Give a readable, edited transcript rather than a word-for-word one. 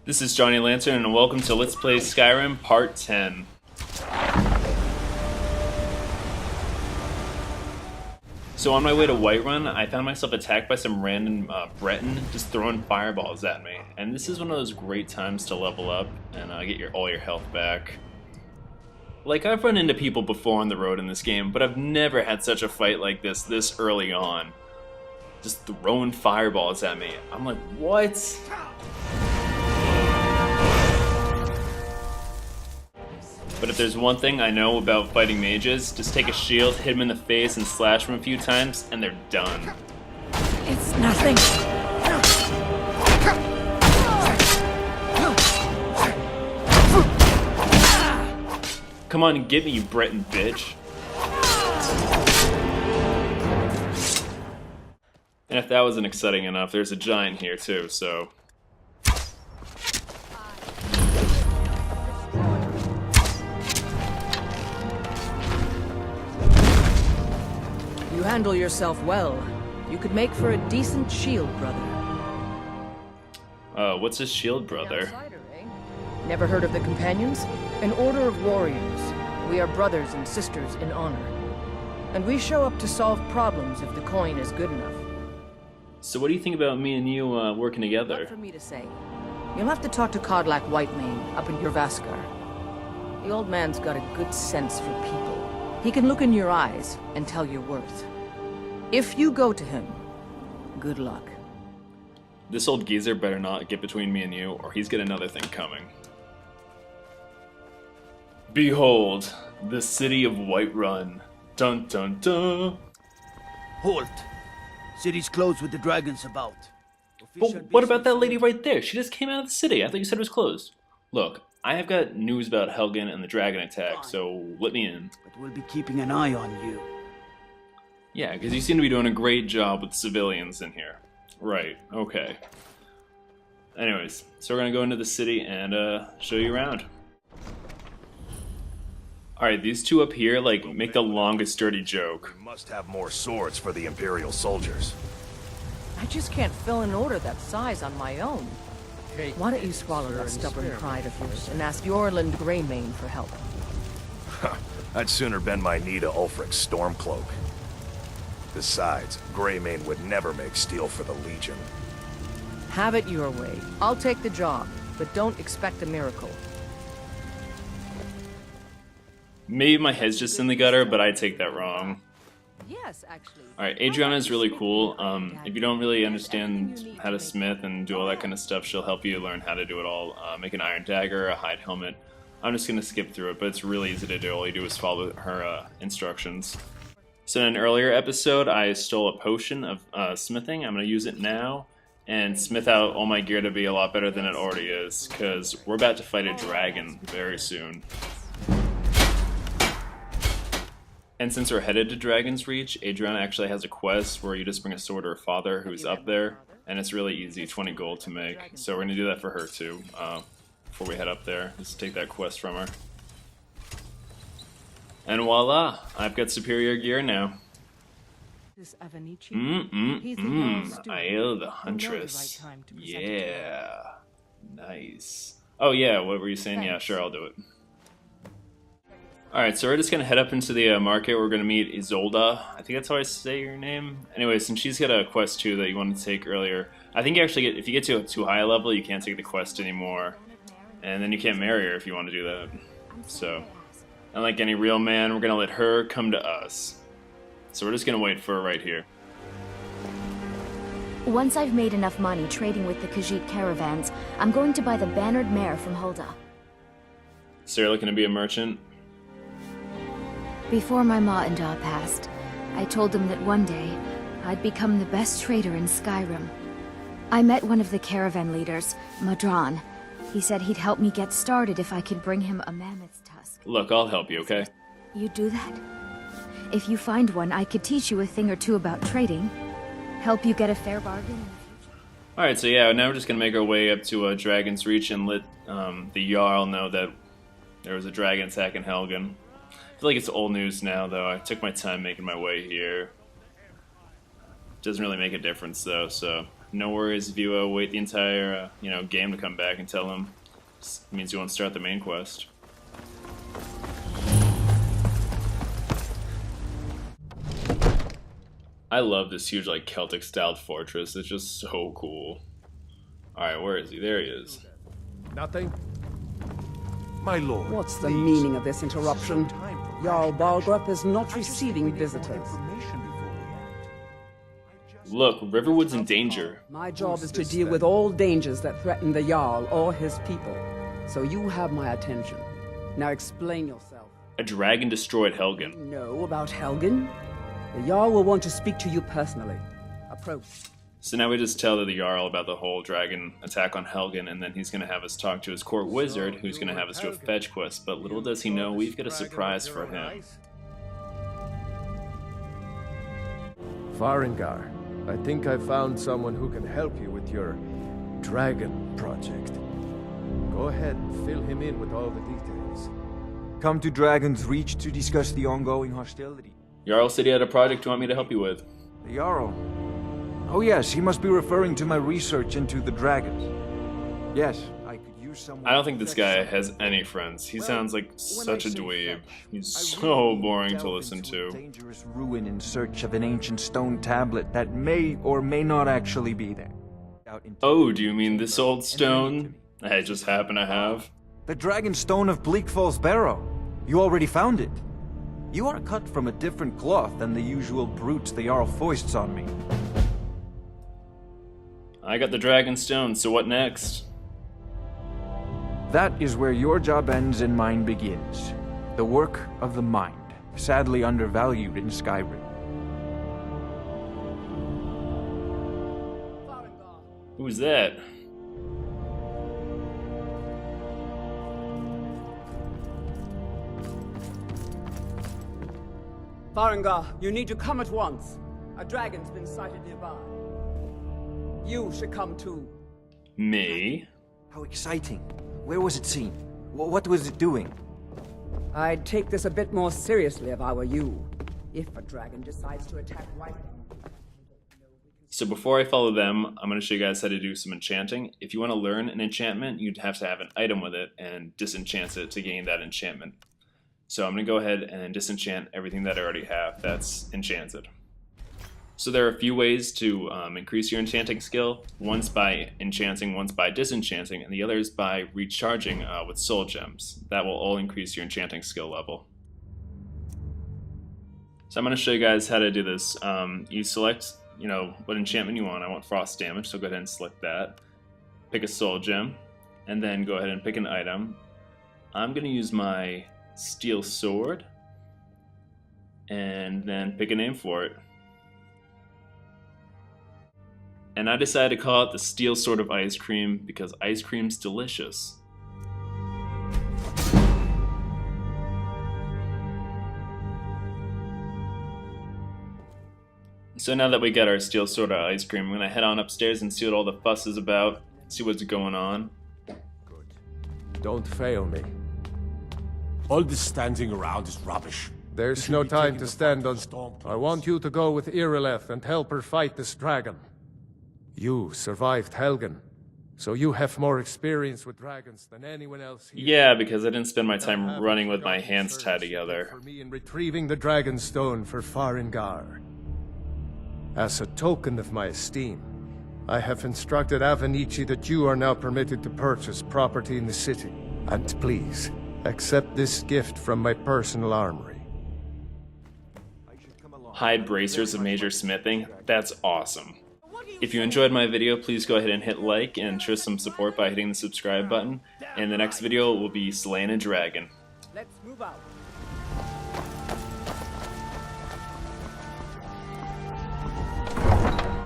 This is Johnny Lantern, and welcome to Let's Play Skyrim Part 10. So on my way to Whiterun, I found myself attacked by some random Breton just throwing fireballs at me. And this is one of those great times to level up and get all your health back. Like, I've run into people before on the road in this game, but I've never had such a fight like this early on. Just throwing fireballs at me. I'm like, what? But if there's one thing I know about fighting mages, just take a shield, hit them in the face, and slash them a few times, and they're done. It's nothing. Come on and get me, you Breton bitch. And if that wasn't exciting enough, there's a giant here too, so... You handle yourself well. You could make for a decent shield brother. What's a shield brother? Never heard of the Companions? An order of warriors. We are brothers and sisters in honor. And we show up to solve problems if the coin is good enough. So what do you think about me and you working together? Not for me to say. You'll have to talk to Kodlak Whitemane up in Jorvaskar. The old man's got a good sense for people. He can look in your eyes and tell your worth. If you go to him, good luck. This old geezer better not get between me and you, or he's got another thing coming. Behold, the city of Whiterun. Dun dun dun. Halt! City's closed with the dragons about. But what about that lady right there? She just came out of the city. I thought you said it was closed. Look, I have got news about Helgen and the dragon attack, so let me in. But we'll be keeping an eye on you. Yeah, because you seem to be doing a great job with civilians in here. Right, okay. Anyways, so we're gonna go into the city and show you around. Alright, these two up here, like, make the longest dirty joke. We must have more swords for the Imperial soldiers. I just can't fill an order that size on my own. Why don't you swallow that stubborn pride of yours and ask Yorland Greymane for help? I'd sooner bend my knee to Ulfric's Stormcloak. Besides, Greymane would never make steel for the Legion. Have it your way. I'll take the job, but don't expect a miracle. Maybe my head's just in the gutter, but I take that wrong. Yes, actually. Alright, Adriana is really cool. If you don't really understand how to smith and do all that kind of stuff, she'll help you learn how to do it all. Make an iron dagger, a hide helmet. I'm just going to skip through it, but it's really easy to do. All you do is follow her instructions. So in an earlier episode, I stole a potion of smithing. I'm going to use it now and smith out all my gear to be a lot better than it already is, because we're about to fight a dragon very soon. And since we're headed to Dragon's Reach, Adriana actually has a quest where you just bring a sword to her father who's up there, and it's really easy, 20 gold to make. So we're going to do that for her too, before we head up there. Just take that quest from her. And voila, I've got superior gear now. Aiel the Huntress. Yeah, nice. Oh yeah, what were you saying? Yeah, sure, I'll do it. Alright, so we're just going to head up into the market. We're going to meet Isolda. I think that's how I say your name. Anyway, since she's got a quest too that you wanted to take earlier, I think you actually get, if you get to a too high a level, you can't take the quest anymore. And then you can't marry her if you want to do that. So, unlike any real man, we're going to let her come to us. So we're just going to wait for her right here. Once I've made enough money trading with the Khajiit caravans, I'm going to buy the bannered mare from Hulda. So you're looking to be a merchant? Before my ma and Da passed, I told them that one day, I'd become the best trader in Skyrim. I met one of the caravan leaders, Madran. He said he'd help me get started if I could bring him a mammoth's tusk. Look, I'll help you, okay? You do that? If you find one, I could teach you a thing or two about trading. Help you get a fair bargain. Alright, so yeah, now we're just going to make our way up to Dragon's Reach and let the Jarl know that there was a dragon attack in Helgen. I feel like it's old news now, though. I took my time making my way here. Doesn't really make a difference, though, so No worries if you wait the entire game to come back and tell him. This means you won't start the main quest. I love this huge like Celtic styled fortress. It's just so cool. Alright, where is he? There he is. Nothing? My lord. What's the meaning of this interruption? Jarl Balgrup is not receiving visitors. Look, Riverwood's in danger. My job is to deal with all dangers that threaten the Jarl or his people. So you have my attention. Now explain yourself. A dragon destroyed Helgen. You know about Helgen? The Jarl will want to speak to you personally. Approach. So now we just tell the Jarl about the whole dragon attack on Helgen, and then he's going to have us talk to his court wizard, who's going to have us do a fetch quest. But little does he know, we've got a surprise for him. Farengar, I think I found someone who can help you with your dragon project. Go ahead and fill him in with all the details. Come to Dragon's Reach to discuss the ongoing hostility. Jarl said he had a project you want me to help you with. The Jarl? Oh yes, he must be referring to my research into the dragons. Yes, I could use someone... I don't think this guy has any friends. He sounds like such a dweeb. He's so boring to listen to. Dangerous ruin in search of an ancient stone tablet that may or may not actually be there. Oh, do you mean this old stone I just happen to have? The Dragon Stone of Bleak Falls Barrow. You already found it. You are cut from a different cloth than the usual brutes the Jarl foists on me. I got the Dragon Stone, so what next? That is where your job ends and mine begins. The work of the mind, sadly undervalued in Skyrim. Who's that? Farengar, you need to come at once. A dragon's been sighted nearby. You should come too. Me? How exciting. Where was it seen? What was it doing? I'd take this a bit more seriously if I were you. If a dragon decides to attack Whiterun. So before I follow them, I'm going to show you guys how to do some enchanting. If you want to learn an enchantment, you'd have to have an item with it and disenchant it to gain that enchantment. So I'm going to go ahead and disenchant everything that I already have that's enchanted. So there are a few ways to increase your enchanting skill. One's by enchanting, one's by disenchanting, and the other is by recharging with soul gems. That will all increase your enchanting skill level. So I'm going to show you guys how to do this. You select, what enchantment you want. I want frost damage, so go ahead and select that. Pick a soul gem, and then go ahead and pick an item. I'm going to use my steel sword, and then pick a name for it. And I decided to call it the Steel Sword of Ice Cream because ice cream's delicious. So now that we got our Steel Sword of Ice Cream, I'm going to head on upstairs and see what all the fuss is about, see what's going on. Good. Don't fail me. All this standing around is rubbish. There's no time to stand on... I want you to go with Irileth and help her fight this dragon. You survived Helgen, so you have more experience with dragons than anyone else here. Yeah, because I didn't spend my time running with my hands tied together. For me in retrieving the dragon stone for Farengar. As a token of my esteem, I have instructed Avenici that you are now permitted to purchase property in the city. And please, accept this gift from my personal armory. Hide bracers of major smithing? That's awesome. If you enjoyed my video, please go ahead and hit like and show some support by hitting the subscribe button. And the next video will be slaying a dragon. Let's move out.